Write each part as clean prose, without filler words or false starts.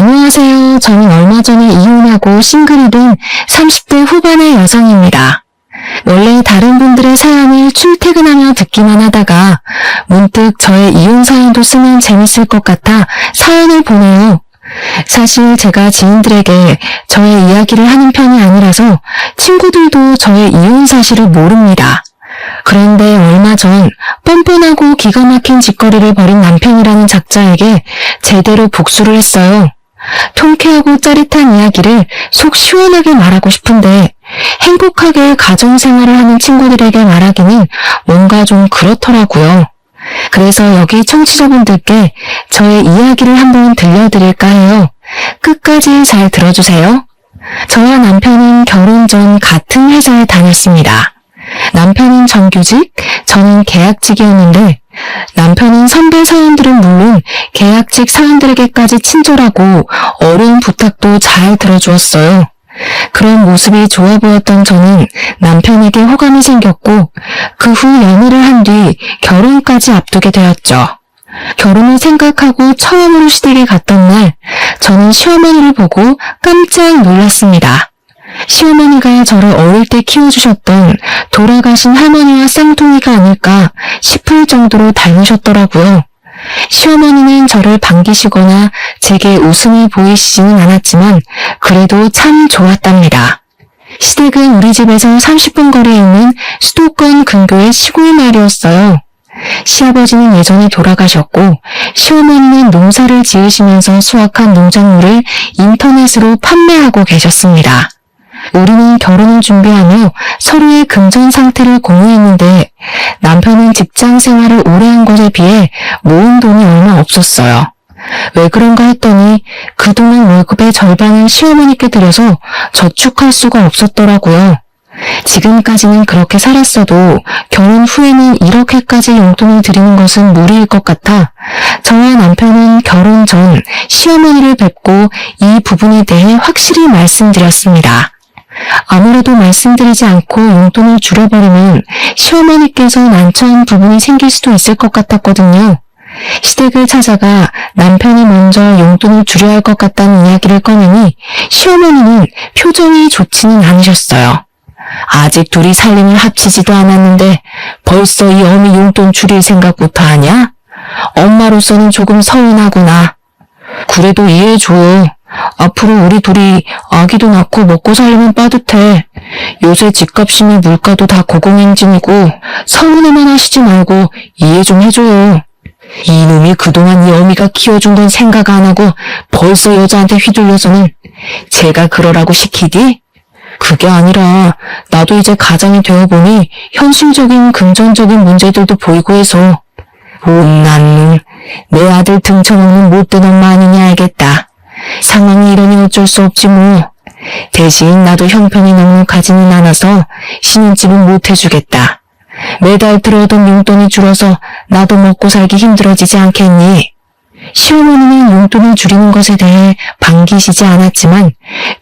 안녕하세요. 저는 얼마 전에 이혼하고 싱글이 된 30대 후반의 여성입니다. 원래 다른 분들의 사연을 출퇴근하며 듣기만 하다가 문득 저의 이혼 사연도 쓰면 재밌을 것 같아 사연을 보내요. 사실 제가 지인들에게 저의 이야기를 하는 편이 아니라서 친구들도 저의 이혼 사실을 모릅니다. 그런데 얼마 전 뻔뻔하고 기가 막힌 짓거리를 벌인 남편이라는 작자에게 제대로 복수를 했어요. 통쾌하고 짜릿한 이야기를 속 시원하게 말하고 싶은데 행복하게 가정생활을 하는 친구들에게 말하기는 뭔가 좀 그렇더라고요. 그래서 여기 청취자분들께 저의 이야기를 한번 들려드릴까 해요. 끝까지 잘 들어주세요. 저와 남편은 결혼 전 같은 회사에 다녔습니다. 남편은 정규직, 저는 계약직이었는데 남편은 선배 사원들은 물론 계약직 사원들에게까지 친절하고 어려운 부탁도 잘 들어주었어요. 그런 모습이 좋아 보였던 저는 남편에게 호감이 생겼고 그 후 연애를 한 뒤 결혼까지 앞두게 되었죠. 결혼을 생각하고 처음으로 시댁에 갔던 날 저는 시어머니를 보고 깜짝 놀랐습니다. 시어머니가 저를 어릴 때 키워주셨던 돌아가신 할머니와 쌍둥이가 아닐까 싶을 정도로 닮으셨더라고요. 시어머니는 저를 반기시거나 제게 웃음을 보이시지는 않았지만 그래도 참 좋았답니다. 시댁은 우리 집에서 30분 거리에 있는 수도권 근교의 시골 마을이었어요. 시아버지는 예전에 돌아가셨고 시어머니는 농사를 지으시면서 수확한 농작물을 인터넷으로 판매하고 계셨습니다. 우리는 결혼을 준비하며 서로의 금전 상태를 공유했는데 남편은 직장 생활을 오래 한 것에 비해 모은 돈이 얼마 없었어요. 왜 그런가 했더니 그동안 월급의 절반을 시어머니께 드려서 저축할 수가 없었더라고요. 지금까지는 그렇게 살았어도 결혼 후에는 이렇게까지 용돈을 드리는 것은 무리일 것 같아 저와 남편은 결혼 전 시어머니를 뵙고 이 부분에 대해 확실히 말씀드렸습니다. 아무래도 말씀드리지 않고 용돈을 줄여버리면 시어머니께서 난처한 부분이 생길 수도 있을 것 같았거든요. 시댁을 찾아가 남편이 먼저 용돈을 줄여야 할 것 같다는 이야기를 꺼내니 시어머니는 표정이 좋지는 않으셨어요. 아직 둘이 살림을 합치지도 않았는데 벌써 이 어미 용돈 줄일 생각부터 하냐? 엄마로서는 조금 서운하구나. 그래도 이해해줘. 앞으로 우리 둘이 아기도 낳고 먹고 살려면 빠듯해. 요새 집값이며 물가도 다 고공행진이고 서운해만 하시지 말고 이해 좀 해줘요. 이놈이 그동안 이 어미가 키워준 건 생각 안 하고 벌써 여자한테 휘둘려서는 제가 그러라고 시키디? 그게 아니라 나도 이제 가장이 되어보니 현실적인 금전적인 문제들도 보이고 해서 못난 놈, 내 아들 등쳐먹는 못된 엄마 아니냐 알겠다. 상황이 이러니 어쩔 수 없지 뭐. 대신 나도 형편이 넉넉하지는 않아서 신혼집은 못 해주겠다. 매달 들어오던 용돈이 줄어서 나도 먹고 살기 힘들어지지 않겠니? 시어머니는 용돈을 줄이는 것에 대해 반기시지 않았지만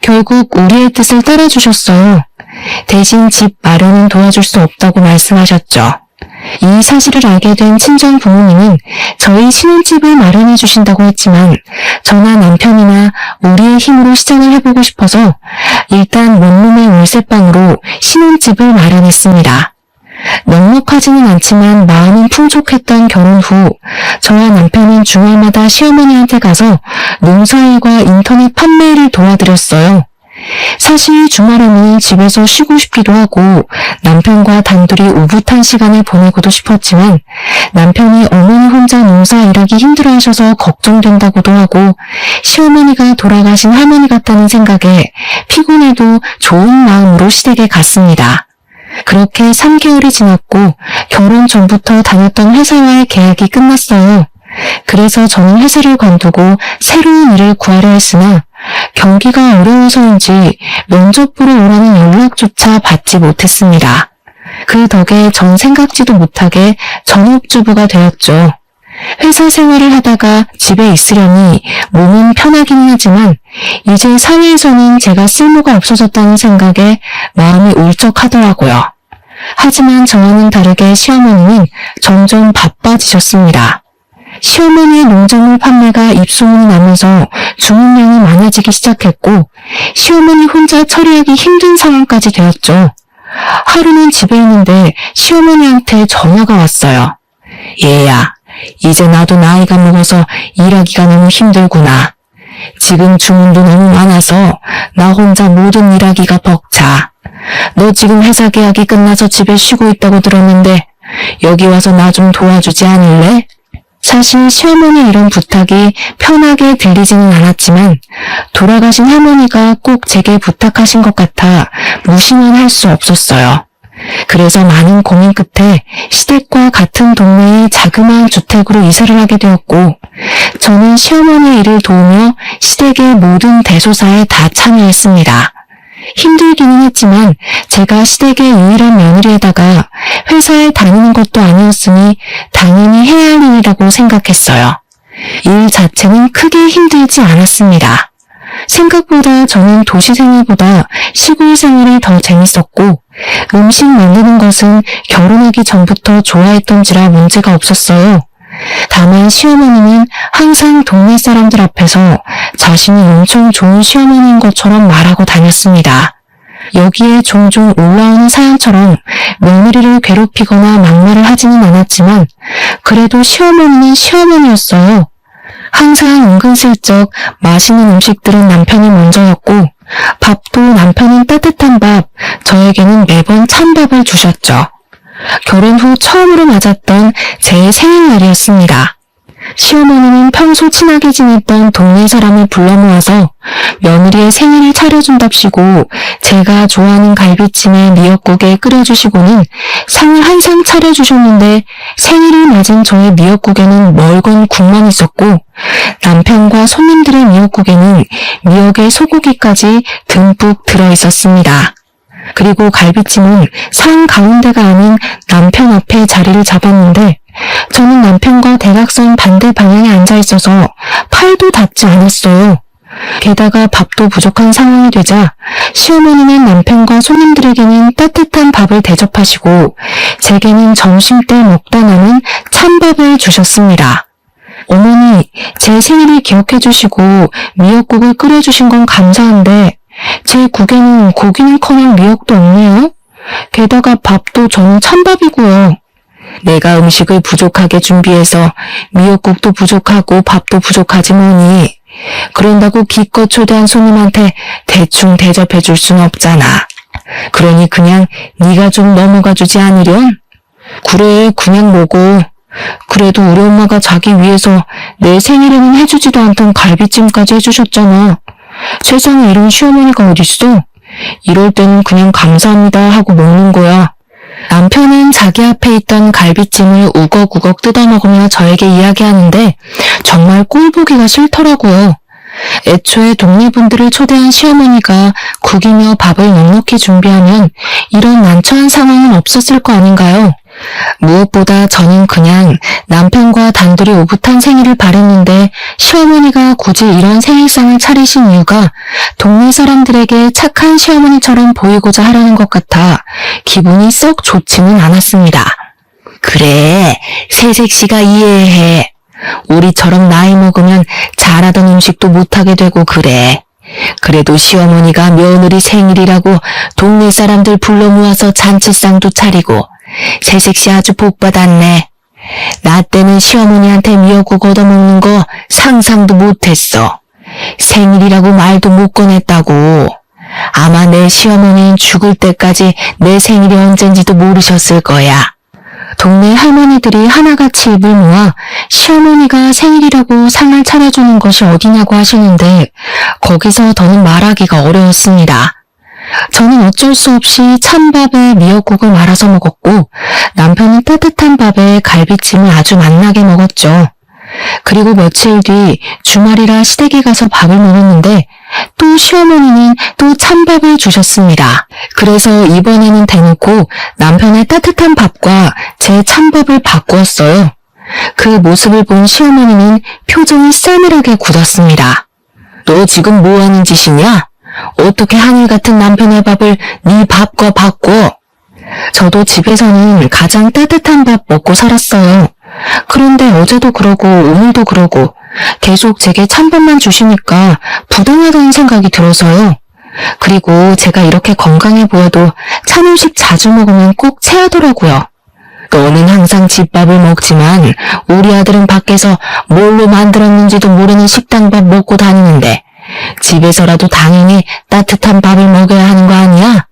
결국 우리의 뜻을 따라주셨어요. 대신 집 마련은 도와줄 수 없다고 말씀하셨죠. 이 사실을 알게 된 친정 부모님은 저희 신혼집을 마련해 주신다고 했지만 저나 남편이나 우리의 힘으로 시작을 해보고 싶어서 일단 원룸의 월세방으로 신혼집을 마련했습니다. 넉넉하지는 않지만 마음은 풍족했던 결혼 후 저와 남편은 주말마다 시어머니한테 가서 농사일과 인터넷 판매를 도와드렸어요. 사실 주말에는 집에서 쉬고 싶기도 하고 남편과 단둘이 오붓한 시간을 보내고도 싶었지만 남편이 어머니 혼자 농사 일하기 힘들어하셔서 걱정된다고도 하고 시어머니가 돌아가신 할머니 같다는 생각에 피곤해도 좋은 마음으로 시댁에 갔습니다. 그렇게 3개월이 지났고 결혼 전부터 다녔던 회사와의 계약이 끝났어요. 그래서 저는 회사를 관두고 새로운 일을 구하려 했으나 경기가 어려워서인지 면접 보러 오라는 연락조차 받지 못했습니다. 그 덕에 전 생각지도 못하게 전업주부가 되었죠. 회사 생활을 하다가 집에 있으려니 몸은 편하긴 하지만 이제 사회에서는 제가 쓸모가 없어졌다는 생각에 마음이 울적하더라고요. 하지만 저와는 다르게 시어머니는 점점 바빠지셨습니다. 시어머니의 농작물 판매가 입소문이 나면서 주문량이 많아지기 시작했고 시어머니 혼자 처리하기 힘든 상황까지 되었죠. 하루는 집에 있는데 시어머니한테 전화가 왔어요. 얘야, 이제 나도 나이가 먹어서 일하기가 너무 힘들구나. 지금 주문도 너무 많아서 나 혼자 모든 일하기가 벅차. 너 지금 회사 계약이 끝나서 집에 쉬고 있다고 들었는데 여기 와서 나 좀 도와주지 않을래? 사실 시어머니의 이런 부탁이 편하게 들리지는 않았지만 돌아가신 할머니가 꼭 제게 부탁하신 것 같아 무시는 할 수 없었어요. 그래서 많은 고민 끝에 시댁과 같은 동네의 자그마한 주택으로 이사를 하게 되었고 저는 시어머니의 일을 도우며 시댁의 모든 대소사에 다 참여했습니다. 힘들기는 했지만 제가 시댁의 유일한 며느리에다가 회사에 다니는 것도 아니었으니 당연히 해야 할 일이라고 생각했어요. 일 자체는 크게 힘들지 않았습니다. 생각보다 저는 도시 생활보다 시골 생활이 더 재밌었고 음식 만드는 것은 결혼하기 전부터 좋아했던지라 문제가 없었어요. 다만 시어머니는 항상 동네 사람들 앞에서 자신이 엄청 좋은 시어머니인 것처럼 말하고 다녔습니다. 여기에 종종 올라오는 사연처럼 며느리를 괴롭히거나 막말을 하지는 않았지만 그래도 시어머니는 시어머니였어요. 항상 은근슬쩍 맛있는 음식들은 남편이 먼저였고 밥도 남편은 따뜻한 밥, 저에게는 매번 찬밥을 주셨죠. 결혼 후 처음으로 맞았던 제 생일날이었습니다. 시어머니는 평소 친하게 지냈던 동네 사람을 불러 모아서 며느리의 생일을 차려준답시고 제가 좋아하는 갈비찜에 미역국에 끓여주시고는 상을 한 상 차려주셨는데 생일을 맞은 저의 미역국에는 멀건 국만 있었고 남편과 손님들의 미역국에는 미역에 소고기까지 듬뿍 들어있었습니다. 그리고 갈비찜은 상 가운데가 아닌 남편 앞에 자리를 잡았는데 저는 남편과 대각선 반대 방향에 앉아있어서 팔도 닿지 않았어요. 게다가 밥도 부족한 상황이 되자 시어머니는 남편과 손님들에게는 따뜻한 밥을 대접하시고 제게는 점심때 먹다 남은 찬밥을 주셨습니다. 어머니, 제 생일을 기억해 주시고 미역국을 끓여주신 건 감사한데 제 국에는 고기는커녕 미역도 없네요. 게다가 밥도 저는 찬밥이고요. 내가 음식을 부족하게 준비해서 미역국도 부족하고 밥도 부족하지 뭐니. 그런다고 기껏 초대한 손님한테 대충 대접해 줄 순 없잖아. 그러니 그냥 네가 좀 넘어가 주지 않으련? 그래, 그냥 먹어. 그래도 우리 엄마가 자기 위해서 내 생일에는 해주지도 않던 갈비찜까지 해주셨잖아. 세상에 이런 시어머니가 어딨어? 이럴 때는 그냥 감사합니다 하고 먹는 거야. 남편은 자기 앞에 있던 갈비찜을 우걱우걱 뜯어먹으며 저에게 이야기하는데 정말 꼴보기가 싫더라고요. 애초에 동네 분들을 초대한 시어머니가 국이며 밥을 넉넉히 준비하면 이런 난처한 상황은 없었을 거 아닌가요? 무엇보다 저는 그냥 남편과 단둘이 오붓한 생일을 바랬는데 시어머니가 굳이 이런 생일상을 차리신 이유가 동네 사람들에게 착한 시어머니처럼 보이고자 하려는 것 같아 기분이 썩 좋지는 않았습니다. 그래, 새색시가 이해해. 우리처럼 나이 먹으면 잘하던 음식도 못하게 되고 그래. 그래도 시어머니가 며느리 생일이라고 동네 사람들 불러 모아서 잔치상도 차리고 새색시 아주 복받았네. 나 때는 시어머니한테 미역국 얻어먹는 거 상상도 못했어. 생일이라고 말도 못 꺼냈다고. 아마 내 시어머니는 죽을 때까지 내 생일이 언젠지도 모르셨을 거야. 동네 할머니들이 하나같이 입을 모아 시어머니가 생일이라고 상을 차려주는 것이 어디냐고 하시는데 거기서 더는 말하기가 어려웠습니다. 저는 어쩔 수 없이 찬밥에 미역국을 말아서 먹었고 남편은 따뜻한 밥에 갈비찜을 아주 맛나게 먹었죠. 그리고 며칠 뒤 주말이라 시댁에 가서 밥을 먹었는데 또 시어머니는 또 찬밥을 주셨습니다. 그래서 이번에는 대놓고 남편의 따뜻한 밥과 제 찬밥을 바꾸었어요. 그 모습을 본 시어머니는 표정이 싸늘하게 굳었습니다. 너 지금 뭐 하는 짓이냐? 어떻게 하늘 같은 남편의 밥을 네 밥과 바꿔? 저도 집에서는 가장 따뜻한 밥 먹고 살았어요. 그런데 어제도 그러고 오늘도 그러고 계속 제게 찬밥만 주시니까 부당하다는 생각이 들어서요. 그리고 제가 이렇게 건강해 보여도 찬음식 자주 먹으면 꼭 체하더라고요. 너는 항상 집밥을 먹지만 우리 아들은 밖에서 뭘로 만들었는지도 모르는 식당밥 먹고 다니는데 집에서라도 당연히 따뜻한 밥을 먹여야 하는 거 아니야?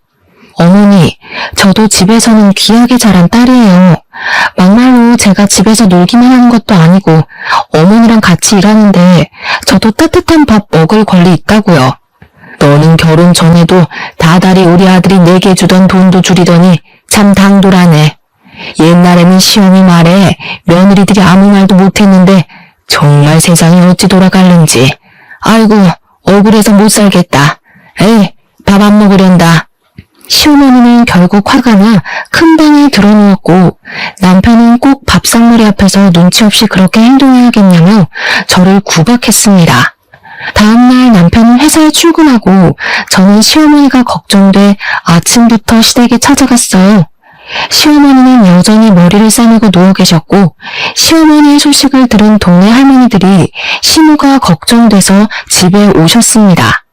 어머니, 저도 집에서는 귀하게 자란 딸이에요. 막말로 제가 집에서 놀기만 하는 것도 아니고 어머니랑 같이 일하는데 저도 따뜻한 밥 먹을 권리 있다고요. 너는 결혼 전에도 다달이 우리 아들이 내게 주던 돈도 줄이더니 참 당돌하네. 옛날에는 시어미 말에 며느리들이 아무 말도 못했는데 정말 세상이 어찌 돌아갈는지. 아이고, 억울해서 못 살겠다. 에이, 밥 안 먹으련다. 시어머니는 결국 화가 나 큰 방에 들어누웠고 남편은 꼭 밥상머리 앞에서 눈치 없이 그렇게 행동해야겠냐며 저를 구박했습니다. 다음날 남편은 회사에 출근하고 저는 시어머니가 걱정돼 아침부터 시댁에 찾아갔어요. 시어머니는 여전히 머리를 싸매고 누워 계셨고 시어머니의 소식을 들은 동네 할머니들이 시누가 걱정돼서 집에 오셨습니다.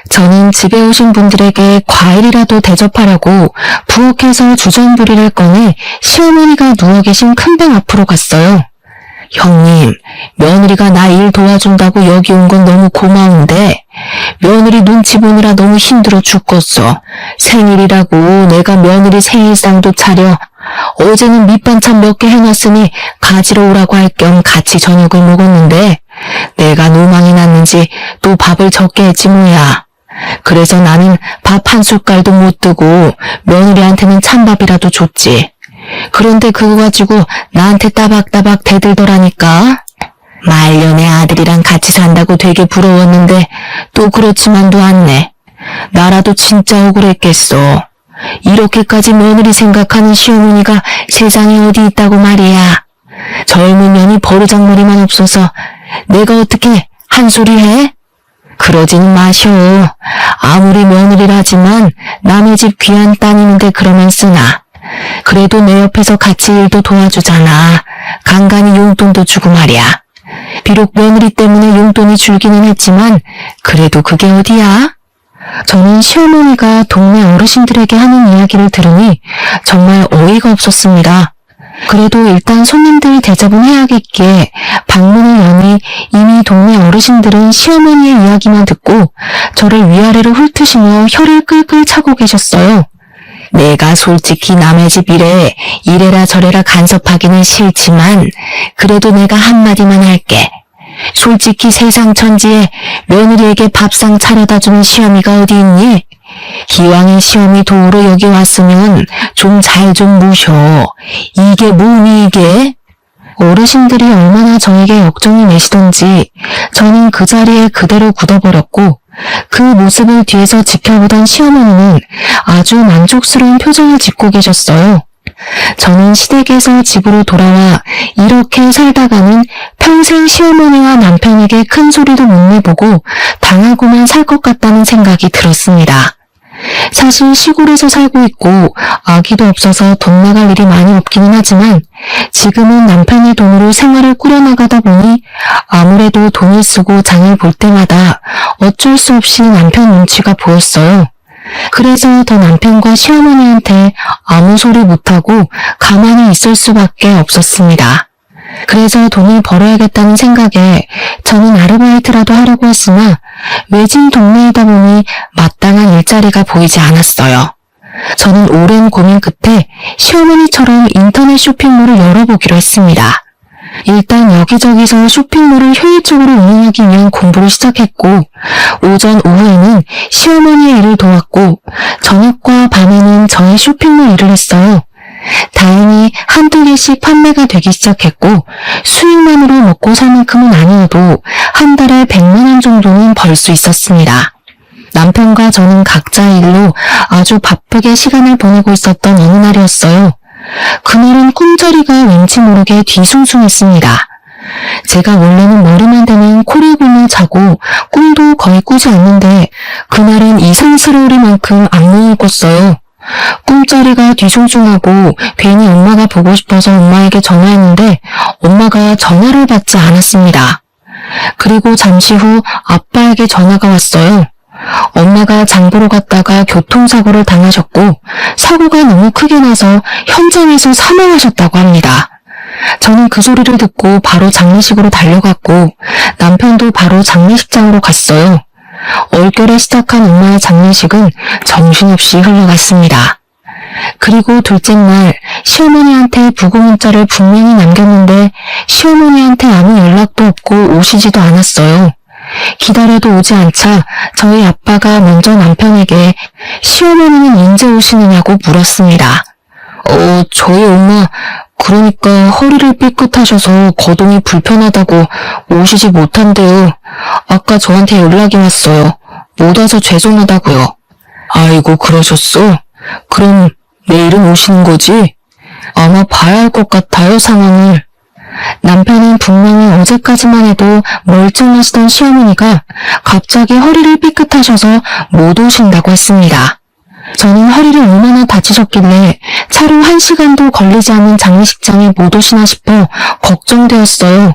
저는 집에 오신 분들에게 과일이라도 대접하려고 부엌에서 주전부리를 꺼내 시어머니가 누워 계신 큰 방 앞으로 갔어요. 형님, 며느리가 나 일 도와준다고 여기 온 건 너무 고마운데 며느리 눈치 보느라 너무 힘들어 죽겠어. 생일이라고 내가 며느리 생일상도 차려 어제는 밑반찬 몇 개 해놨으니 가지러 오라고 할 겸 같이 저녁을 먹었는데 내가 노망이 났는지 또 밥을 적게 했지 뭐야. 그래서 나는 밥 한 숟갈도 못 뜨고 며느리한테는 찬밥이라도 줬지. 그런데 그거 가지고 나한테 따박따박 대들더라니까. 말년에 아들이랑 같이 산다고 되게 부러웠는데 또 그렇지만도 않네. 나라도 진짜 억울했겠어. 이렇게까지 며느리 생각하는 시어머니가 세상에 어디 있다고 말이야. 젊은 년이 버르장머리만 없어서 내가 어떻게 한 소리 해? 그러지는 마셔. 아무리 며느리라지만 남의 집 귀한 따님인데 그러면 쓰나. 그래도 내 옆에서 같이 일도 도와주잖아. 간간히 용돈도 주고 말이야. 비록 며느리 때문에 용돈이 줄기는 했지만 그래도 그게 어디야? 저는 시어머니가 동네 어르신들에게 하는 이야기를 들으니 정말 어이가 없었습니다. 그래도 일단 손님들 대접은 해야겠기에 방문을 여니 이미 동네 어르신들은 시어머니의 이야기만 듣고 저를 위아래로 훑으시며 혀를 끌끌 차고 계셨어요. 내가 솔직히 남의 집 일에 이래라 저래라 간섭하기는 싫지만 그래도 내가 한마디만 할게. 솔직히 세상 천지에 며느리에게 밥상 차려다 주는 시어미가 어디 있니? 기왕에 시어미 도우러 여기 왔으면 좀 잘 좀 모셔. 이게 뭐니 이게? 어르신들이 얼마나 저에게 역정이 내시던지 저는 그 자리에 그대로 굳어버렸고 그 모습을 뒤에서 지켜보던 시어머니는 아주 만족스러운 표정을 짓고 계셨어요. 저는 시댁에서 집으로 돌아와 이렇게 살다가는 평생 시어머니와 남편에게 큰 소리도 못 내보고 당하고만 살 것 같다는 생각이 들었습니다. 사실 시골에서 살고 있고 아기도 없어서 돈 나갈 일이 많이 없기는 하지만 지금은 남편의 돈으로 생활을 꾸려나가다 보니 아무래도 돈을 쓰고 장을 볼 때마다 어쩔 수 없이 남편 눈치가 보였어요. 그래서 더 남편과 시어머니한테 아무 소리 못하고 가만히 있을 수밖에 없었습니다. 그래서 돈을 벌어야겠다는 생각에 저는 아르바이트라도 하려고 했으나 외진 동네이다 보니 마땅한 일자리가 보이지 않았어요. 저는 오랜 고민 끝에 시어머니처럼 인터넷 쇼핑몰을 열어보기로 했습니다. 일단 여기저기서 쇼핑몰을 효율적으로 운영하기 위한 공부를 시작했고 오전 오후에는 시어머니의 일을 도왔고 저녁과 밤에는 저의 쇼핑몰 일을 했어요. 다행히 한두 개씩 판매가 되기 시작했고 수익만으로 먹고 살 만큼은 아니어도 한 달에 100만 원 정도는 벌 수 있었습니다. 남편과 저는 각자의 일로 아주 바쁘게 시간을 보내고 있었던 어느 날이었어요. 그날은 꿈자리가 왠지 모르게 뒤숭숭했습니다. 제가 원래는 머리만 대면 코를 골며 자고 꿈도 거의 꾸지 않는데 그날은 이상스러울 만큼 악몽을 꿨어요. 꿈자리가 뒤숭숭하고 괜히 엄마가 보고 싶어서 엄마에게 전화했는데 엄마가 전화를 받지 않았습니다. 그리고 잠시 후 아빠에게 전화가 왔어요. 엄마가 장보러 갔다가 교통사고를 당하셨고 사고가 너무 크게 나서 현장에서 사망하셨다고 합니다. 저는 그 소리를 듣고 바로 장례식으로 달려갔고 남편도 바로 장례식장으로 갔어요. 얼결에 시작한 엄마의 장례식은 정신없이 흘러갔습니다. 그리고 둘째 날 시어머니한테 부고 문자를 분명히 남겼는데 시어머니한테 아무 연락도 없고 오시지도 않았어요. 기다려도 오지 않자 저희 아빠가 먼저 남편에게 시어머니는 언제 오시느냐고 물었습니다. 저희 엄마 그러니까 허리를 삐끗하셔서 거동이 불편하다고 오시지 못한대요. 아까 저한테 연락이 왔어요. 못 와서 죄송하다고요. 아이고 그러셨어? 그럼 내일은 오시는 거지? 아마 봐야 할 것 같아요, 상황을. 남편은 분명히 어제까지만 해도 멀쩡하시던 시어머니가 갑자기 허리를 삐끗하셔서 못 오신다고 했습니다. 저는 허리를 얼마나 다치셨길래 차로 1시간도 걸리지 않은 장례식장에 못 오시나 싶어 걱정되었어요.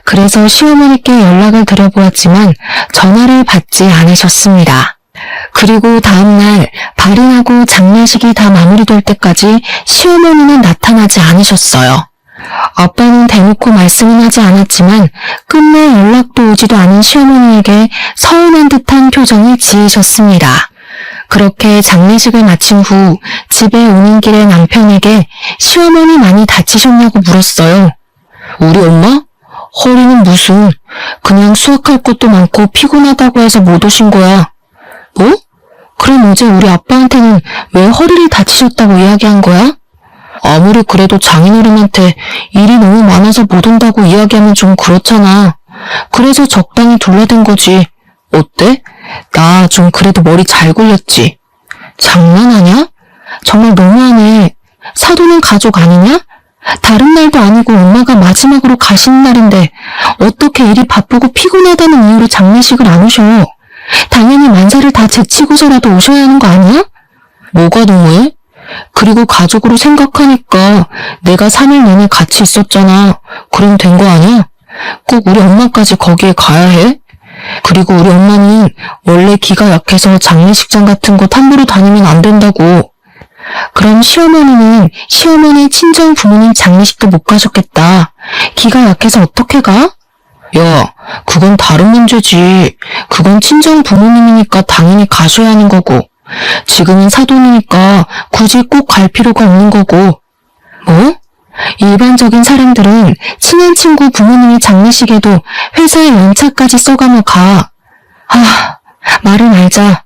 그래서 시어머니께 연락을 드려보았지만 전화를 받지 않으셨습니다. 그리고 다음날 발인하고 장례식이 다 마무리될 때까지 시어머니는 나타나지 않으셨어요. 아빠는 대놓고 말씀은 하지 않았지만 끝내 연락도 오지도 않은 시어머니에게 서운한 듯한 표정을 지으셨습니다. 그렇게 장례식을 마친 후 집에 오는 길에 남편에게 시어머니 많이 다치셨냐고 물었어요. 우리 엄마? 허리는 무슨, 그냥 수학할 것도 많고 피곤하다고 해서 못 오신 거야. 뭐? 그럼 어제 우리 아빠한테는 왜 허리를 다치셨다고 이야기한 거야? 아무리 그래도 장인어른한테 일이 너무 많아서 못 온다고 이야기하면 좀 그렇잖아. 그래서 적당히 둘러댄 거지. 어때? 나 좀 그래도 머리 잘 굴렸지. 장난하냐? 정말 너무하네. 사돈은 가족 아니냐? 다른 날도 아니고 엄마가 마지막으로 가시는 날인데 어떻게 일이 바쁘고 피곤하다는 이유로 장례식을 안 오셔? 당연히 만사를 다 제치고서라도 오셔야 하는 거 아니야? 뭐가 너무해? 그리고 가족으로 생각하니까 내가 3일 내내 같이 있었잖아. 그럼 된 거 아니야? 꼭 우리 엄마까지 거기에 가야 해? 그리고 우리 엄마는 원래 기가 약해서 장례식장 같은 곳 함부로 다니면 안 된다고. 그럼 시어머니는 시어머니 친정 부모님 장례식도 못 가셨겠다. 기가 약해서 어떻게 가? 야, 그건 다른 문제지. 그건 친정 부모님이니까 당연히 가셔야 하는 거고. 지금은 사돈이니까 굳이 꼭 갈 필요가 없는 거고. 뭐? 일반적인 사람들은 친한 친구 부모님의 장례식에도 회사에 연차까지 써가며 가. 말을 말자.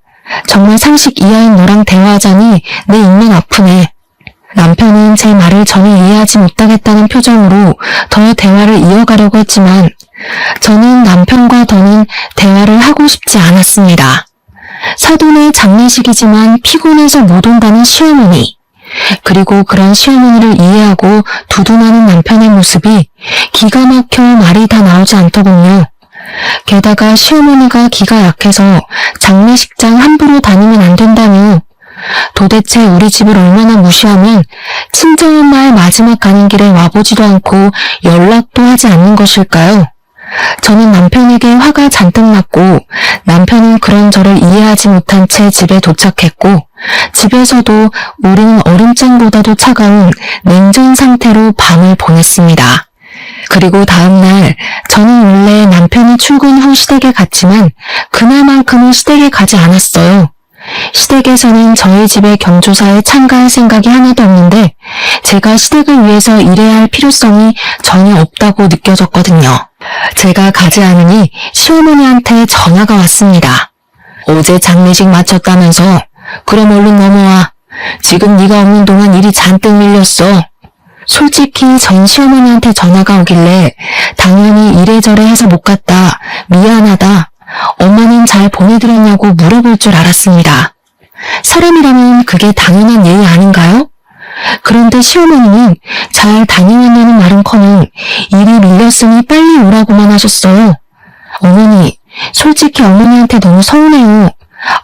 정말 상식 이하인 너랑 대화하자니 내 입만 아프네. 남편은 제 말을 전혀 이해하지 못하겠다는 표정으로 더 대화를 이어가려고 했지만 저는 남편과 더는 대화를 하고 싶지 않았습니다. 사돈의 장례식이지만 피곤해서 못 온다는 시어머니. 그리고 그런 시어머니를 이해하고 두둔하는 남편의 모습이 기가 막혀 말이 다 나오지 않더군요. 게다가 시어머니가 기가 약해서 장례식장 함부로 다니면 안 된다며. 도대체 우리 집을 얼마나 무시하면 친정엄마의 마지막 가는 길에 와보지도 않고 연락도 하지 않는 것일까요? 저는 남편에게 화가 잔뜩 났고 남편은 그런 저를 이해하지 못한 채 집에 도착했고 집에서도 우리는 얼음장보다도 차가운 냉전 상태로 밤을 보냈습니다. 그리고 다음날 저는 원래 남편이 출근 후 시댁에 갔지만 그날만큼은 시댁에 가지 않았어요. 시댁에서는 저희 집에 경조사에 참가할 생각이 하나도 없는데 제가 시댁을 위해서 일해야 할 필요성이 전혀 없다고 느껴졌거든요. 제가 가지 않으니 시어머니한테 전화가 왔습니다. 어제 장례식 마쳤다면서. 그럼 얼른 넘어와. 지금 네가 없는 동안 일이 잔뜩 밀렸어. 솔직히 전 시어머니한테 전화가 오길래 당연히 이래저래 해서 못 갔다. 미안하다. 엄마는 잘 보내드렸냐고 물어볼 줄 알았습니다. 사람이라면 그게 당연한 예의 아닌가요? 그런데 시어머니는 잘 다녀왔냐는 말은커녕 일이 밀렸으니 빨리 오라고만 하셨어요. 어머니, 솔직히 어머니한테 너무 서운해요.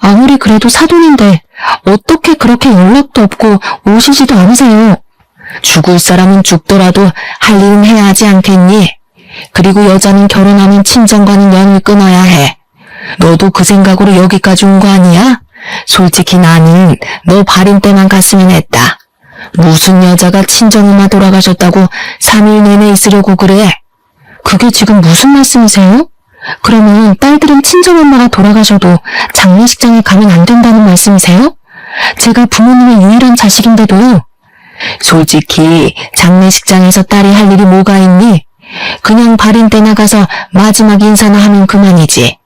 아무리 그래도 사돈인데 어떻게 그렇게 연락도 없고 오시지도 않으세요? 죽을 사람은 죽더라도 할 일은 해야 하지 않겠니? 그리고 여자는 결혼하면 친정과는 연을 끊어야 해. 너도 그 생각으로 여기까지 온 거 아니야? 솔직히 나는 너 발인 때만 갔으면 했다. 무슨 여자가 친정엄마 돌아가셨다고 3일 내내 있으려고 그래? 그게 지금 무슨 말씀이세요? 그러면 딸들은 친정엄마가 돌아가셔도 장례식장에 가면 안 된다는 말씀이세요? 제가 부모님의 유일한 자식인데도요. 솔직히 장례식장에서 딸이 할 일이 뭐가 있니? 그냥 발인 때 나가서 마지막 인사나 하면 그만이지.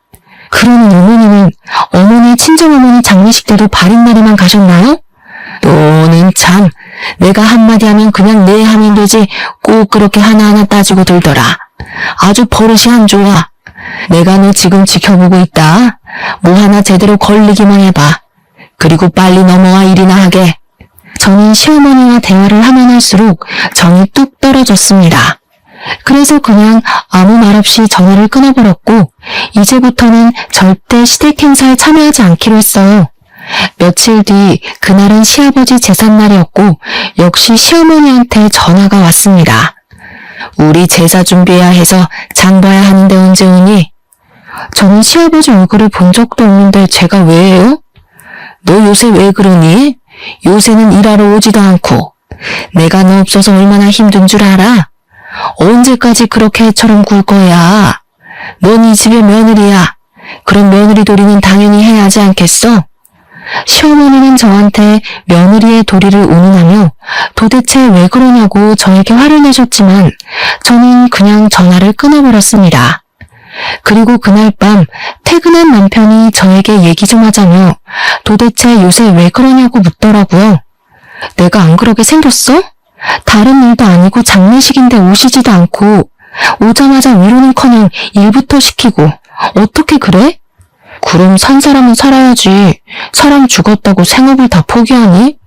그러는 어머니는 어머니 친정어머니 장례식 때도 발인 날에만 가셨나요? 너는 참 내가 한마디 하면 그냥 네 하면 되지 꼭 그렇게 하나하나 따지고 들더라. 아주 버릇이 안 좋아. 내가 너 지금 지켜보고 있다. 뭐 하나 제대로 걸리기만 해봐. 그리고 빨리 넘어와 일이나 하게. 저는 시어머니와 대화를 하면 할수록 정이 뚝 떨어졌습니다. 그래서 그냥 아무 말 없이 전화를 끊어버렸고 이제부터는 절대 시댁 행사에 참여하지 않기로 했어요. 며칠 뒤 그날은 시아버지 제삿날이었고 역시 시어머니한테 전화가 왔습니다. 우리 제사 준비해야 해서 장 봐야 하는데 언제 오니? 저는 시아버지 얼굴을 본 적도 없는데 제가 왜요? 너 요새 왜 그러니? 요새는 일하러 오지도 않고 내가 너 없어서 얼마나 힘든 줄 알아? 언제까지 그렇게 애처럼 굴 거야? 넌 이 집의 며느리야. 그럼 며느리 도리는 당연히 해야 하지 않겠어? 시어머니는 저한테 며느리의 도리를 운운하며 도대체 왜 그러냐고 저에게 화를 내셨지만 저는 그냥 전화를 끊어버렸습니다. 그리고 그날 밤 퇴근한 남편이 저에게 얘기 좀 하자며 도대체 요새 왜 그러냐고 묻더라고요. 내가 안 그러게 생겼어? 다른 일도 아니고 장례식인데 오시지도 않고 오자마자 위로는커녕 일부터 시키고 어떻게 그래? 그럼 산 사람은 살아야지. 사람 죽었다고 생업을 다 포기하니?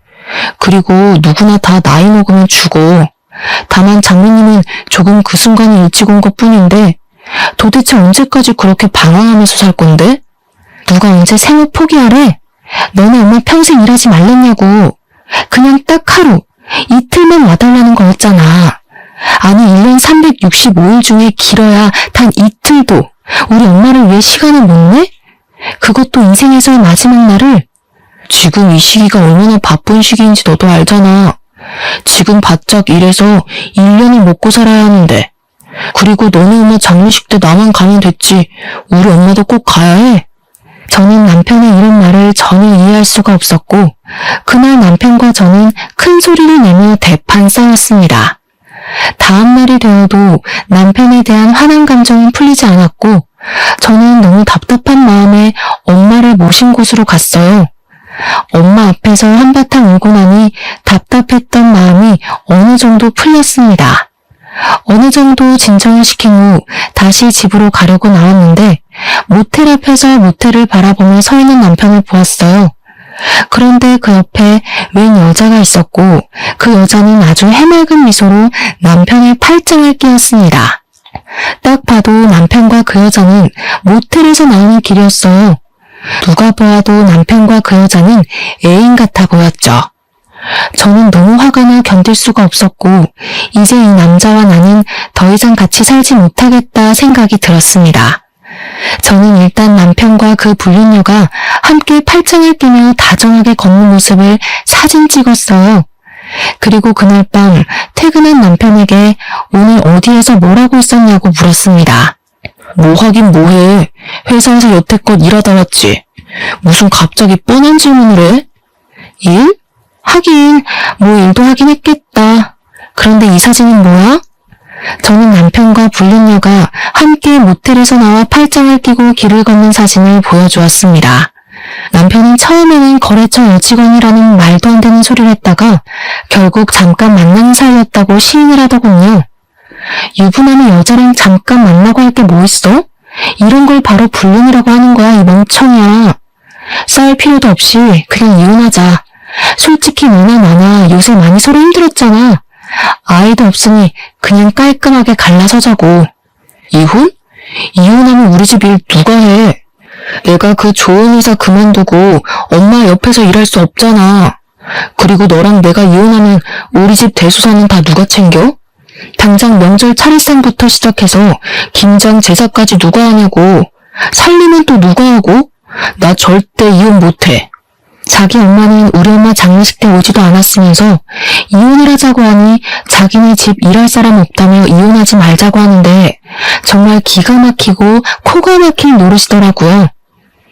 그리고 누구나 다 나이 먹으면 죽어. 다만 장모님은 조금 그 순간에 일찍 온 것뿐인데 도대체 언제까지 그렇게 방황하면서 살 건데? 누가 언제 생업 포기하래? 너네 엄마 평생 일하지 말랬냐고. 그냥 딱 하루, 이틀만 와달라는 거였잖아. 아니 1년 365일 중에 길어야 단 이틀도 우리 엄마를 위해 시간을 못 내? 그것도 인생에서의 마지막 날을. 지금 이 시기가 얼마나 바쁜 시기인지 너도 알잖아. 지금 바짝 일해서 1년을 먹고 살아야 하는데. 그리고 너네 엄마 장례식 때 나만 가면 됐지. 우리 엄마도 꼭 가야 해. 저는 남편의 이런 말을 전혀 이해할 수가 없었고 그날 남편과 저는 큰 소리를 내며 대판 싸웠습니다. 다음 날이 되어도 남편에 대한 화난 감정은 풀리지 않았고 저는 너무 답답한 마음에 엄마를 모신 곳으로 갔어요. 엄마 앞에서 한바탕 울고 나니 답답했던 마음이 어느 정도 풀렸습니다. 어느 정도 진정을 시킨 후 다시 집으로 가려고 나왔는데 모텔 앞에서 모텔을 바라보며 서 있는 남편을 보았어요. 그런데 그 옆에 웬 여자가 있었고 그 여자는 아주 해맑은 미소로 남편의 팔짱을 끼웠습니다. 딱 봐도 남편과 그 여자는 모텔에서 나오는 길이었어요. 누가 보아도 남편과 그 여자는 애인 같아 보였죠. 저는 너무 화가 나 견딜 수가 없었고 이제 이 남자와 나는 더 이상 같이 살지 못하겠다 생각이 들었습니다. 저는 일단 남편과 그 불륜녀가 함께 팔짱을 끼며 다정하게 걷는 모습을 사진 찍었어요. 그리고 그날 밤 퇴근한 남편에게 오늘 어디에서 뭘 하고 있었냐고 물었습니다. 뭐 하긴 뭐해. 회사에서 여태껏 일하다 왔지. 무슨 갑자기 뻔한 질문을 해? 일? 하긴 뭐 일도 하긴 했겠다. 그런데 이 사진은 뭐야? 저는 남편과 불륜녀가 함께 모텔에서 나와 팔짱을 끼고 길을 걷는 사진을 보여주었습니다. 남편은 처음에는 거래처 여직원이라는 말도 안 되는 소리를 했다가 결국 잠깐 만나는 사이였다고 시인을 하더군요. 유부남의 여자랑 잠깐 만나고 할 게 뭐 있어? 이런 걸 바로 불륜이라고 하는 거야, 이 멍청이야. 싸울 필요도 없이 그냥 이혼하자. 솔직히 너나 나나 요새 많이 서로 힘들었잖아. 아이도 없으니 그냥 깔끔하게 갈라서자고. 이혼? 이혼하면 우리 집 일 누가 해? 내가 그 좋은 회사 그만두고 엄마 옆에서 일할 수 없잖아. 그리고 너랑 내가 이혼하면 우리 집 대소사는 다 누가 챙겨? 당장 명절 차례상부터 시작해서 김장 제사까지 누가 하냐고. 살림은 또 누가 하고? 나 절대 이혼 못해. 자기 엄마는 우리 엄마 장례식 때 오지도 않았으면서 이혼을 하자고 하니 자기네 집 일할 사람 없다며 이혼하지 말자고 하는데 정말 기가 막히고 코가 막힐 노릇이더라고요.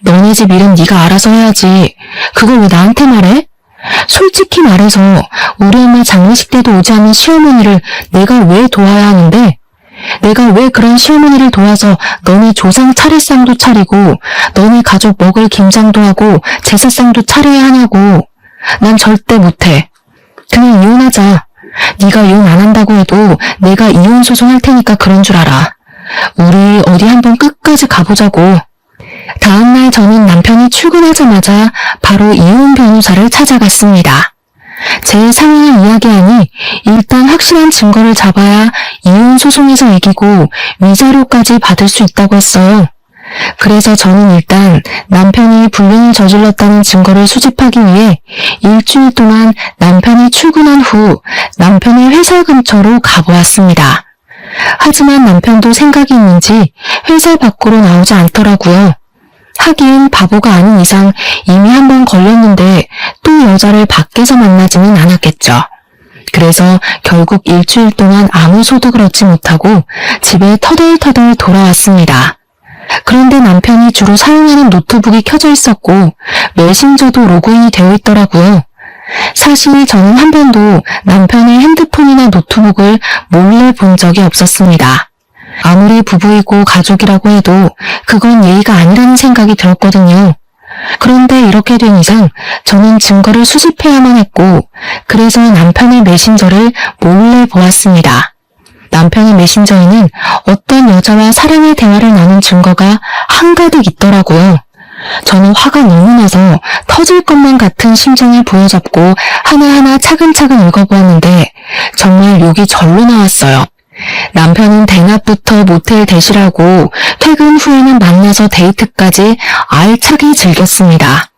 너네 집 일은 네가 알아서 해야지. 그걸 왜 나한테 말해? 솔직히 말해서 우리 엄마 장례식 때도 오지 않는 시어머니를 내가 왜 도와야 하는데? 내가 왜 그런 시어머니를 도와서 너네 조상 차례상도 차리고 너네 가족 먹을 김장도 하고 제사상도 차려야 하냐고. 난 절대 못해. 그냥 이혼하자. 네가 이혼 안 한다고 해도 내가 이혼 소송할 테니까 그런 줄 알아. 우리 어디 한번 끝까지 가보자고. 다음날 저는 남편이 출근하자마자 바로 이혼 변호사를 찾아갔습니다. 제 상황을 이야기하니 일단 확실한 증거를 잡아야 이혼 소송에서 이기고 위자료까지 받을 수 있다고 했어요. 그래서 저는 일단 남편이 불륜을 저질렀다는 증거를 수집하기 위해 일주일 동안 남편이 출근한 후 남편의 회사 근처로 가보았습니다. 하지만 남편도 생각이 있는지 회사 밖으로 나오지 않더라고요. 하긴 바보가 아닌 이상 이미 한 번 걸렸는데 또 여자를 밖에서 만나지는 않았겠죠. 그래서 결국 일주일 동안 아무 소득을 얻지 못하고 집에 터덜터덜 돌아왔습니다. 그런데 남편이 주로 사용하는 노트북이 켜져 있었고 메신저도 로그인이 되어 있더라고요. 사실 저는 한 번도 남편의 핸드폰이나 노트북을 몰래 본 적이 없었습니다. 아무리 부부이고 가족이라고 해도 그건 예의가 아니라는 생각이 들었거든요. 그런데 이렇게 된 이상 저는 증거를 수집해야만 했고 그래서 남편의 메신저를 몰래 보았습니다. 남편의 메신저에는 어떤 여자와 사랑의 대화를 나눈 증거가 한가득 있더라고요. 저는 화가 너무 나서 터질 것만 같은 심정을 부여잡고 하나하나 차근차근 읽어보았는데 정말 욕이 절로 나왔어요. 남편은 대낮부터 모텔 대시라고 퇴근 후에는 만나서 데이트까지 알차게 즐겼습니다.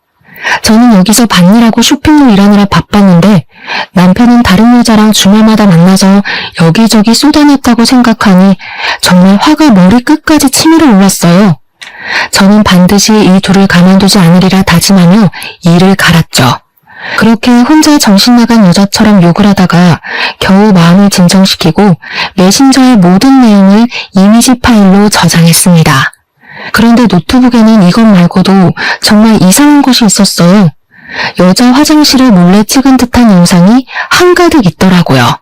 저는 여기서 밭일하고 쇼핑몰 일하느라 바빴는데 남편은 다른 여자랑 주말마다 만나서 여기저기 쏟아냈다고 생각하니 정말 화가 머리 끝까지 치밀어 올랐어요. 저는 반드시 이 둘을 가만두지 않으리라 다짐하며 일을 갈았죠. 그렇게 혼자 정신 나간 여자처럼 욕을 하다가 겨우 마음을 진정시키고 메신저의 모든 내용을 이미지 파일로 저장했습니다. 그런데 노트북에는 이것 말고도 정말 이상한 것이 있었어요. 여자 화장실을 몰래 찍은 듯한 영상이 한가득 있더라고요.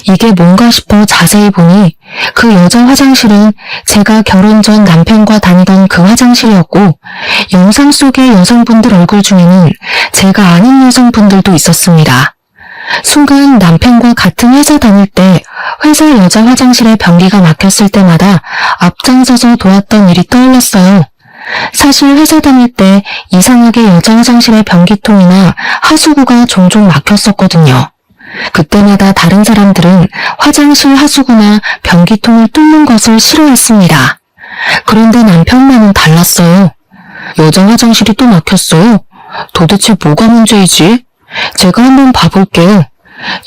이게 뭔가 싶어 자세히 보니 그 여자 화장실은 제가 결혼 전 남편과 다니던 그 화장실이었고 영상 속의 여성분들 얼굴 중에는 제가 아는 여성분들도 있었습니다. 순간 남편과 같은 회사 다닐 때 회사 여자 화장실에 변기가 막혔을 때마다 앞장서서 도왔던 일이 떠올랐어요. 사실 회사 다닐 때 이상하게 여자 화장실의 변기통이나 하수구가 종종 막혔었거든요. 그때마다 다른 사람들은 화장실 하수구나 변기통을 뚫는 것을 싫어했습니다. 그런데 남편만은 달랐어요. 여자 화장실이 또 막혔어요. 도대체 뭐가 문제이지? 제가 한번 봐볼게요.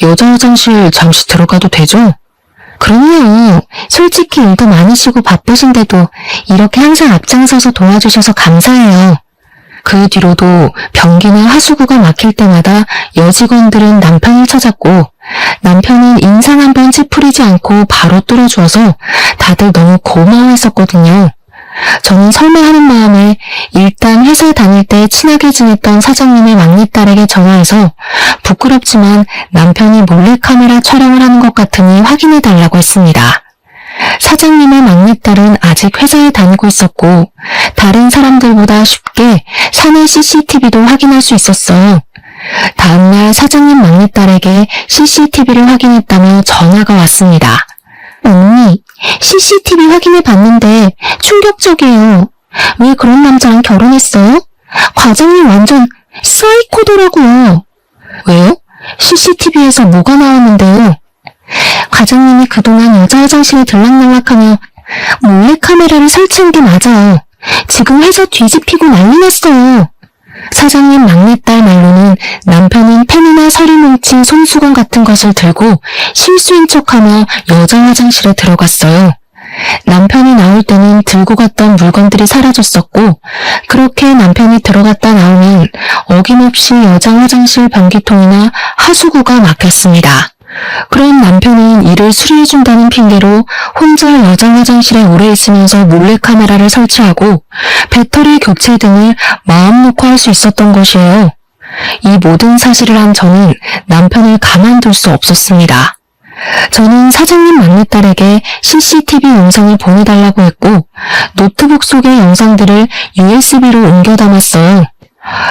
여자 화장실 잠시 들어가도 되죠? 그럼요. 솔직히 일도 많으시고 바쁘신데도 이렇게 항상 앞장서서 도와주셔서 감사해요. 그 뒤로도 변기나 하수구가 막힐 때마다 여직원들은 남편을 찾았고 남편은 인상 한번 찌푸리지 않고 바로 뚫어주어서 다들 너무 고마워했었거든요. 저는 설마 하는 마음에 일단 회사 다닐 때 친하게 지냈던 사장님의 막내딸에게 전화해서 부끄럽지만 남편이 몰래카메라 촬영을 하는 것 같으니 확인해달라고 했습니다. 사장님의 막내딸은 아직 회사에 다니고 있었고 다른 사람들보다 쉽게 사내 CCTV도 확인할 수 있었어요. 다음날 사장님 막내딸에게 CCTV를 확인했다며 전화가 왔습니다. 언니, CCTV 확인해봤는데 충격적이에요. 왜 그런 남자랑 결혼했어요? 과장님 완전 사이코더라고요. 왜요? CCTV에서 뭐가 나왔는데요? 과장님이 그동안 여자 화장실에 들락날락하며 몰래카메라를 설치한 게 맞아요. 지금 회사 뒤집히고 난리 났어요. 사장님 막내딸 말로는 남편은 펜이나 서류 뭉친 손수건 같은 것을 들고 실수인 척하며 여자 화장실에 들어갔어요. 남편이 나올 때는 들고 갔던 물건들이 사라졌었고, 그렇게 남편이 들어갔다 나오면 어김없이 여자 화장실 변기통이나 하수구가 막혔습니다. 그럼 남편은 이를 수리해준다는 핑계로 혼자 여자 화장실에 오래 있으면서 몰래카메라를 설치하고 배터리 교체 등을 마음 놓고 할 수 있었던 것이에요. 이 모든 사실을 한 저는 남편을 가만둘 수 없었습니다. 저는 사장님 막내딸에게 CCTV 영상을 보내달라고 했고 노트북 속의 영상들을 USB로 옮겨 담았어요.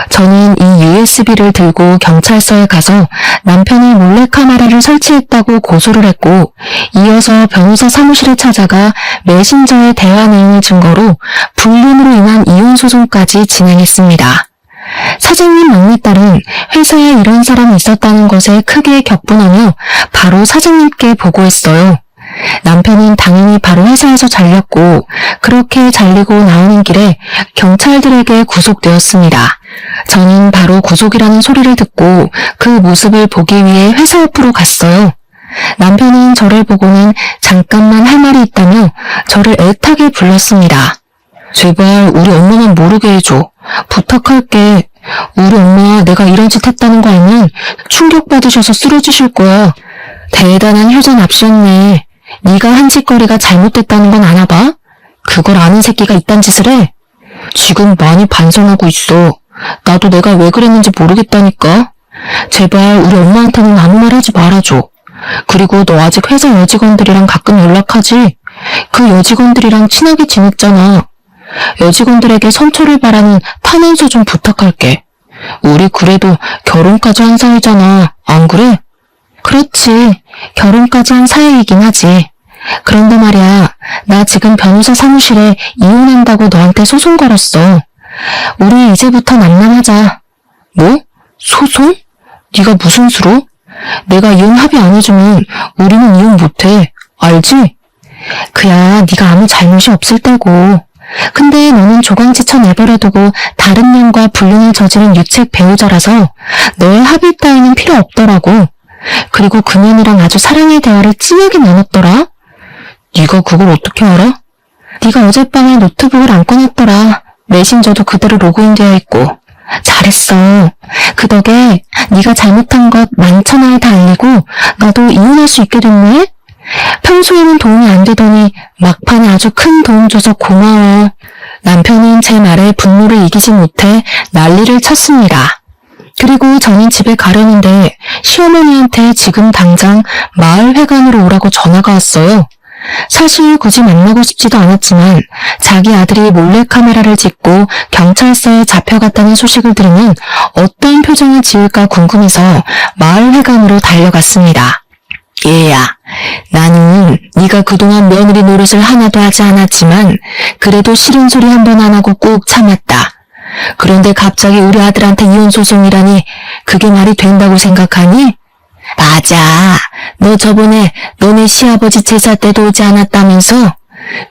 저는 이 USB를 들고 경찰서에 가서 남편이 몰래카메라를 설치했다고 고소를 했고 이어서 변호사 사무실에 찾아가 메신저의 대화 내용을 증거로 불륜으로 인한 이혼 소송까지 진행했습니다. 사장님 막내딸은 회사에 이런 사람이 있었다는 것에 크게 격분하며 바로 사장님께 보고했어요. 남편은 당연히 바로 회사에서 잘렸고 그렇게 잘리고 나오는 길에 경찰들에게 구속되었습니다. 저는 바로 구속이라는 소리를 듣고 그 모습을 보기 위해 회사 옆으로 갔어요. 남편은 저를 보고는 잠깐만 할 말이 있다며 저를 애타게 불렀습니다. 제발 우리 엄마만 모르게 해줘. 부탁할게. 우리 엄마 내가 이런 짓 했다는 거 알면 충격받으셔서 쓰러지실 거야. 대단한 효자 납시였네. 네가 한 짓거리가 잘못됐다는 건 아나 봐? 그걸 아는 새끼가 이딴 짓을 해? 지금 많이 반성하고 있어. 나도 내가 왜 그랬는지 모르겠다니까. 제발 우리 엄마한테는 아무 말 하지 말아줘. 그리고 너 아직 회사 여직원들이랑 가끔 연락하지? 그 여직원들이랑 친하게 지냈잖아. 여직원들에게 선처를 바라는 탄원서 좀 부탁할게. 우리 그래도 결혼까지 한 사이잖아. 안 그래? 그렇지. 결혼까지 한 사이이긴 하지. 그런데 말이야, 나 지금 변호사 사무실에 이혼한다고 너한테 소송 걸었어. 우리 이제부터 남남하자. 뭐? 소송? 네가 무슨 수로? 내가 이혼 합의 안 해주면 우리는 이혼 못해. 알지? 그야 네가 아무 잘못이 없을 때고. 근데 너는 조강지쳐 내버려두고 다른 년과 불륜을 저지른 유책 배우자라서 너의 합의 따위는 필요 없더라고. 그리고 그년이랑 아주 사랑의 대화를 찐하게 나눴더라. 네가 그걸 어떻게 알아? 네가 어젯밤에 노트북을 안 꺼냈더라. 메신저도 그대로 로그인되어 있고. 잘했어. 그 덕에 네가 잘못한 것 만천하에 다 알리고 너도 이혼할 수 있게 됐네. 평소에는 도움이 안 되더니 막판에 아주 큰 도움 줘서 고마워. 남편은 제 말에 분노를 이기지 못해 난리를 쳤습니다. 그리고 저는 집에 가려는데 시어머니한테 지금 당장 마을회관으로 오라고 전화가 왔어요. 사실 굳이 만나고 싶지도 않았지만 자기 아들이 몰래카메라를 찍고 경찰서에 잡혀갔다는 소식을 들으면 어떤 표정을 지을까 궁금해서 마을회관으로 달려갔습니다. 얘야, 나는 네가 그동안 며느리 노릇을 하나도 하지 않았지만 그래도 싫은 소리 한 번 안 하고 꾹 참았다. 그런데 갑자기 우리 아들한테 이혼 소송이라니 그게 말이 된다고 생각하니? 맞아. 너 저번에 너네 시아버지 제사 때도 오지 않았다면서?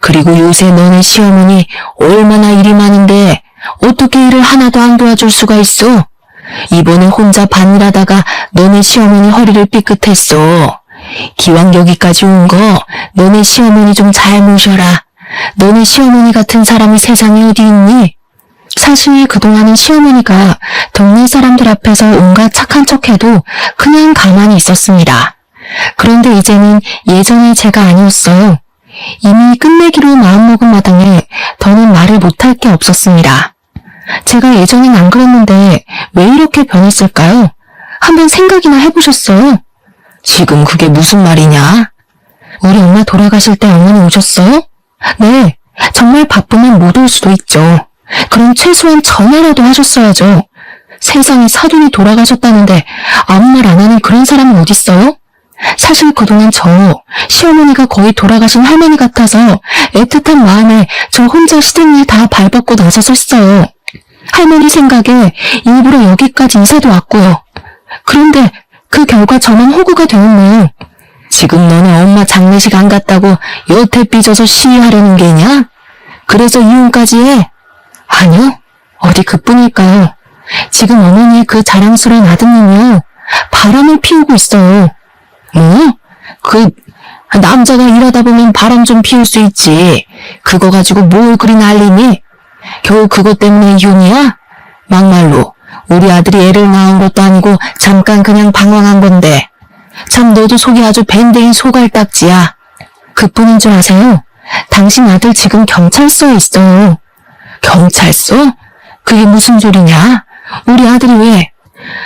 그리고 요새 너네 시어머니 얼마나 일이 많은데 어떻게 일을 하나도 안 도와줄 수가 있어? 이번에 혼자 반일하다가 너네 시어머니 허리를 삐끗했어. 기왕 여기까지 온 거 너네 시어머니 좀 잘 모셔라. 너네 시어머니 같은 사람이 세상에 어디 있니? 사실 그동안은 시어머니가 동네 사람들 앞에서 온갖 착한 척해도 그냥 가만히 있었습니다. 그런데 이제는 예전의 제가 아니었어요. 이미 끝내기로 마음먹은 마당에 더는 말을 못할 게 없었습니다. 제가 예전엔 안 그랬는데 왜 이렇게 변했을까요? 한번 생각이나 해보셨어요? 지금 그게 무슨 말이냐? 우리 엄마 돌아가실 때 어머니 오셨어요? 네, 정말 바쁘면 못 올 수도 있죠. 그럼 최소한 전화라도 하셨어야죠. 세상에 사돈이 돌아가셨다는데 아무 말 안 하는 그런 사람이 어딨어요? 사실 그동안 저 시어머니가 거의 돌아가신 할머니 같아서 애틋한 마음에 저 혼자 시댁일 다 발벗고 나섰었어요. 할머니 생각에 일부러 여기까지 이사도 왔고요. 그런데 그 결과 저만 호구가 되었네요. 지금 너네 엄마 장례식 안 갔다고 여태 삐져서 시위하려는 게냐? 그래서 이혼까지 해? 아니요. 어디 그뿐일까요? 지금 어머니의 그 자랑스러운 아드님이요. 바람을 피우고 있어요. 뭐? 남자가 일하다 보면 바람 좀 피울 수 있지. 그거 가지고 뭘 그리 난리니? 겨우 그것 때문에 이혼이야? 막말로 우리 아들이 애를 낳은 것도 아니고 잠깐 그냥 방황한 건데. 참 너도 속이 아주 밴댕이 소갈딱지야. 그뿐인 줄 아세요? 당신 아들 지금 경찰서에 있어요. 경찰서? 그게 무슨 소리냐? 우리 아들이 왜?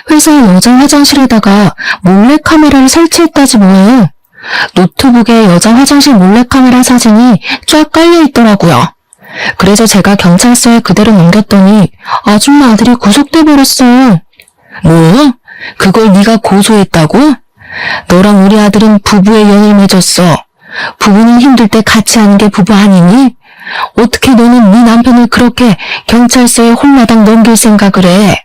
회사 여자 화장실에다가 몰래카메라를 설치했다지 뭐예요. 노트북에 여자 화장실 몰래카메라 사진이 쫙 깔려있더라고요. 그래서 제가 경찰서에 그대로 넘겼더니 아줌마 아들이 구속돼 버렸어요. 뭐? 그걸 네가 고소했다고? 너랑 우리 아들은 부부의 연을 맺었어. 부부는 힘들 때 같이 하는 게 부부 아니니? 어떻게 너는 네 남편을 그렇게 경찰서에 홀라당 넘길 생각을 해?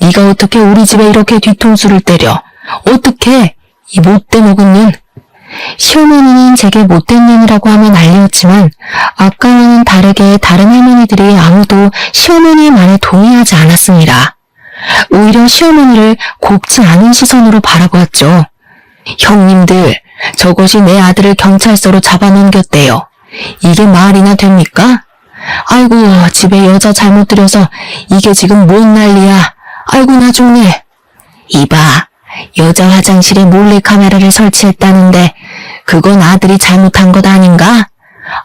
네가 어떻게 우리 집에 이렇게 뒤통수를 때려? 어떻게? 이 못된 어근년. 시어머니는 제게 못된 년이라고 하면 난리였지만 아까와는 다르게 다른 할머니들이 아무도 시어머니의 말에 동의하지 않았습니다. 오히려 시어머니를 곱지 않은 시선으로 바라보았죠. 형님들, 저것이 내 아들을 경찰서로 잡아넘겼대요. 이게 말이나 됩니까? 아이고, 집에 여자 잘못 들여서 이게 지금 뭔 난리야. 아이고, 나 죽네. 이봐, 여자 화장실에 몰래카메라를 설치했다는데 그건 아들이 잘못한 것 아닌가?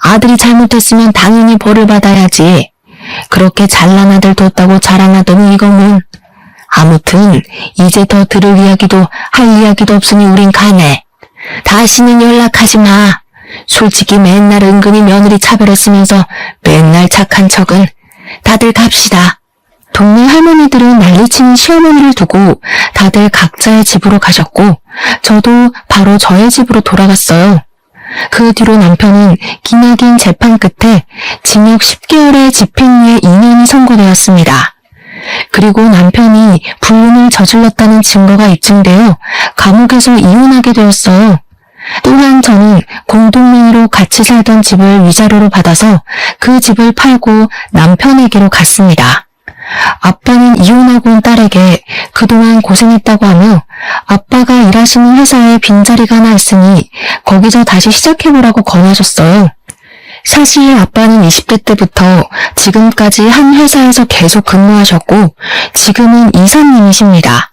아들이 잘못했으면 당연히 벌을 받아야지. 그렇게 잘난 아들 뒀다고 자랑하더니 이거는. 아무튼 이제 더 들을 이야기도 할 이야기도 없으니 우린 가네. 다시는 연락하지 마. 솔직히 맨날 은근히 며느리 차별했으면서 맨날 착한 척은. 다들 갑시다. 동네 할머니들은 난리치는 시어머니를 두고 다들 각자의 집으로 가셨고 저도 바로 저의 집으로 돌아갔어요. 그 뒤로 남편은 기나긴 재판 끝에 징역 10개월의 집행유예 2년이 선고되었습니다. 그리고 남편이 불륜을 저질렀다는 증거가 입증되어 감옥에서 이혼하게 되었어요. 또한 저는 공동명의로 같이 살던 집을 위자료로 받아서 그 집을 팔고 남편에게로 갔습니다. 아빠는 이혼하고 온 딸에게 그동안 고생했다고 하며 아빠가 일하시는 회사에 빈자리가 하나 있으니 거기서 다시 시작해보라고 권하셨어요. 사실 아빠는 20대 때부터 지금까지 한 회사에서 계속 근무하셨고 지금은 이사님이십니다.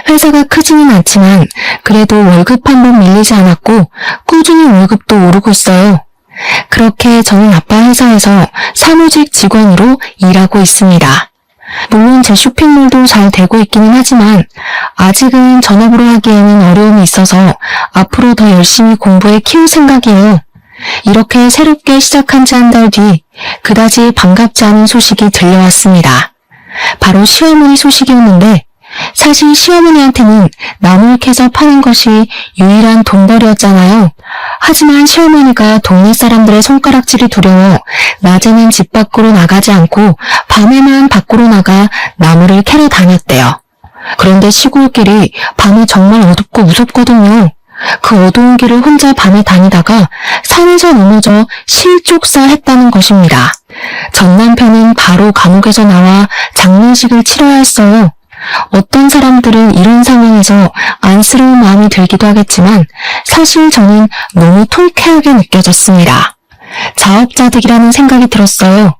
회사가 크지는 않지만 그래도 월급 한 번 밀리지 않았고 꾸준히 월급도 오르고 있어요. 그렇게 저는 아빠 회사에서 사무직 직원으로 일하고 있습니다. 물론 제 쇼핑몰도 잘 되고 있기는 하지만 아직은 전업으로 하기에는 어려움이 있어서 앞으로 더 열심히 공부해 키울 생각이에요. 이렇게 새롭게 시작한 지 한 달 뒤 그다지 반갑지 않은 소식이 들려왔습니다. 바로 시어머니 소식이었는데 사실 시어머니한테는 나물 캐서 파는 것이 유일한 돈벌이였잖아요. 하지만 시어머니가 동네 사람들의 손가락질이 두려워 낮에는 집 밖으로 나가지 않고 밤에만 밖으로 나가 나무를 캐러 다녔대요. 그런데 시골길이 밤에 정말 어둡고 무섭거든요. 그 어두운 길을 혼자 밤에 다니다가 산에서 넘어져 실족사했다는 것입니다. 전 남편은 바로 감옥에서 나와 장례식을 치러야 했어요. 어떤 사람들은 이런 상황에서 안쓰러운 마음이 들기도 하겠지만 사실 저는 너무 통쾌하게 느껴졌습니다. 자업자득이라는 생각이 들었어요.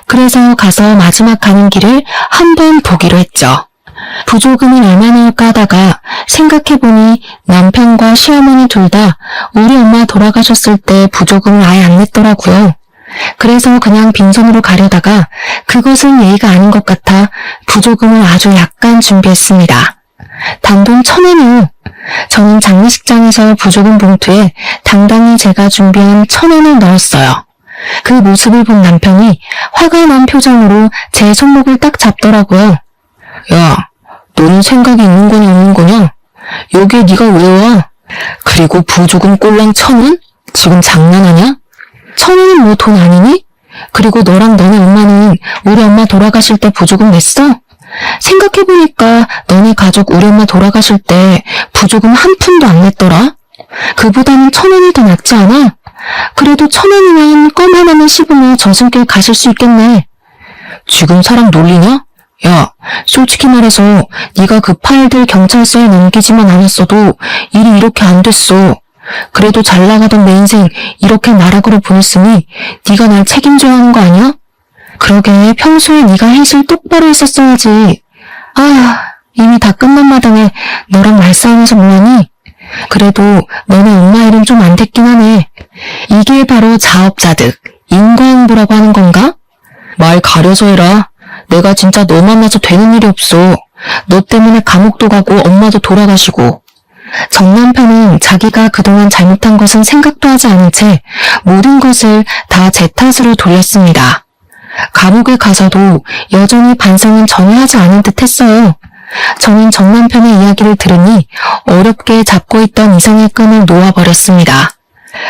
그래서 가서 마지막 가는 길을 한번 보기로 했죠. 부조금은 얼마나 할까 하다가 생각해보니 남편과 시어머니 둘 다 우리 엄마 돌아가셨을 때 부조금을 아예 안 냈더라고요. 그래서 그냥 빈손으로 가려다가 그것은 예의가 아닌 것 같아 부조금을 아주 약간 준비했습니다. 단돈 1,000원이요. 저는 장례식장에서 부조금 봉투에 당당히 제가 준비한 1,000원을 넣었어요. 그 모습을 본 남편이 화가 난 표정으로 제 손목을 딱 잡더라고요. 야, 너는 생각이 있는 거냐 없는 거냐? 여기에 네가 왜 와? 그리고 부조금 꼴랑 1,000원? 지금 장난하냐? 1,000원은 뭐 돈 아니니? 그리고 너랑 너네 엄마는 우리 엄마 돌아가실 때 부조금 냈어? 생각해보니까 너네 가족 우리 엄마 돌아가실 때 부조금 한 푼도 안 냈더라? 그보다는 1,000원이 더 낫지 않아? 그래도 1,000원이면 껌 하나만 씹으며 저승길 가실 수 있겠네. 지금 사람 놀리냐? 야, 솔직히 말해서 네가 그 파일들 경찰서에 넘기지만 않았어도 일이 이렇게 안 됐어. 그래도 잘 나가던 내 인생 이렇게 나락으로 보냈으니 네가 날 책임져야 하는 거 아니야? 그러게 평소에 네가 해실 똑바로 했었어야지. 아, 이미 다 끝난 마당에 너랑 말싸움해서 뭐하니? 그래도 너네 엄마 일은 좀 안 됐긴 하네. 이게 바로 자업자득, 인과응보라고 하는 건가? 말 가려서 해라. 내가 진짜 너 만나서 되는 일이 없어. 너 때문에 감옥도 가고 엄마도 돌아가시고. 정 남편은 자기가 그동안 잘못한 것은 생각도 하지 않은 채 모든 것을 다 제 탓으로 돌렸습니다. 감옥에 가서도 여전히 반성은 전혀 하지 않은 듯 했어요. 저는 정 남편의 이야기를 들으니 어렵게 잡고 있던 이성의 끈을 놓아버렸습니다.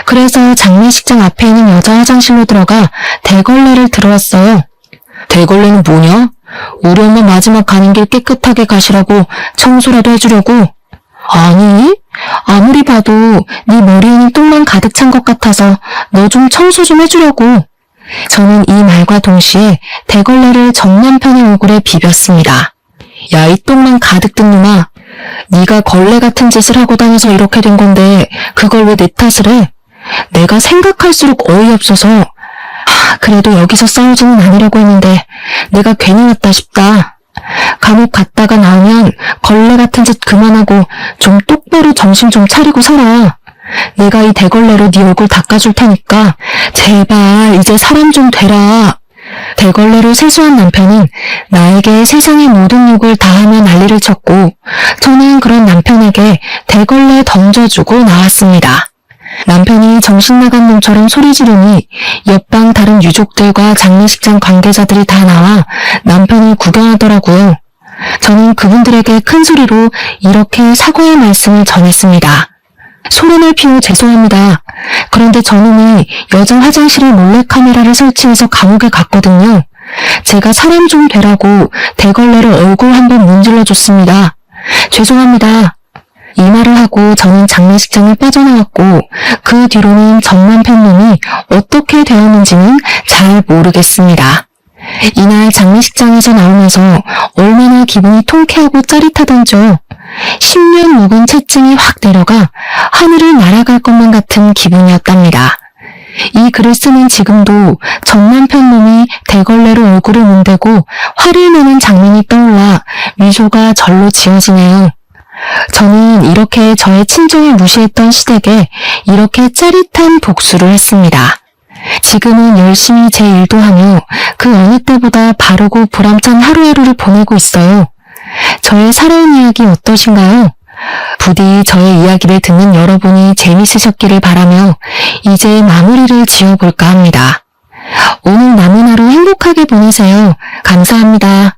그래서 장례식장 앞에 있는 여자 화장실로 들어가 대걸레를 들어왔어요. 대걸레는 뭐냐? 우리 엄마 마지막 가는 길 깨끗하게 가시라고 청소라도 해주려고? 아니, 아무리 봐도 네 머리에는 똥만 가득 찬 것 같아서 너 좀 청소 좀 해주려고. 저는 이 말과 동시에 대걸레를 정 남편의 얼굴에 비볐습니다. 야, 이 똥만 가득 든 놈아. 네가 걸레 같은 짓을 하고 다녀서 이렇게 된 건데 그걸 왜 내 탓을 해? 내가 생각할수록 어이없어서 그래도 여기서 싸우지는 않으려고 했는데 내가 괜히 왔다 싶다. 감옥 갔다가 나오면 걸레 같은 짓 그만하고 좀 똑바로 정신 좀 차리고 살아. 내가 이 대걸레로 네 얼굴 닦아줄 테니까 제발 이제 사람 좀 되라. 대걸레로 세수한 남편은 나에게 세상의 모든 욕을 다하며 난리를 쳤고 저는 그런 남편에게 대걸레 던져주고 나왔습니다. 남편이 정신 나간 놈처럼 소리 지르니 옆방 다른 유족들과 장례식장 관계자들이 다 나와 남편을 구경하더라고요. 저는 그분들에게 큰 소리로 이렇게 사과의 말씀을 전했습니다. 소란을 피워 죄송합니다. 그런데 저놈이 여자 화장실에 몰래카메라를 설치해서 감옥에 갔거든요. 제가 사람 좀 되라고 대걸레로 얼굴 한번 문질러줬습니다. 죄송합니다. 이 말을 하고 저는 장례식장을 빠져나왔고 그 뒤로는 정 남편 놈이 어떻게 되었는지는 잘 모르겠습니다. 이날 장례식장에서 나오면서 얼마나 기분이 통쾌하고 짜릿하던죠. 10년 묵은 채증이 확 내려가 하늘을 날아갈 것만 같은 기분이었답니다. 이 글을 쓰는 지금도 정 남편 놈이 대걸레로 얼굴을 문대고 화를 내는 장면이 떠올라 미소가 절로 지어지네요. 저는 이렇게 저의 친정을 무시했던 시댁에 이렇게 짜릿한 복수를 했습니다. 지금은 열심히 제 일도 하며 그 어느 때보다 바르고 보람찬 하루하루를 보내고 있어요. 저의 살아온 이야기 어떠신가요? 부디 저의 이야기를 듣는 여러분이 재밌으셨기를 바라며 이제 마무리를 지어볼까 합니다. 오늘 남은 하루 행복하게 보내세요. 감사합니다.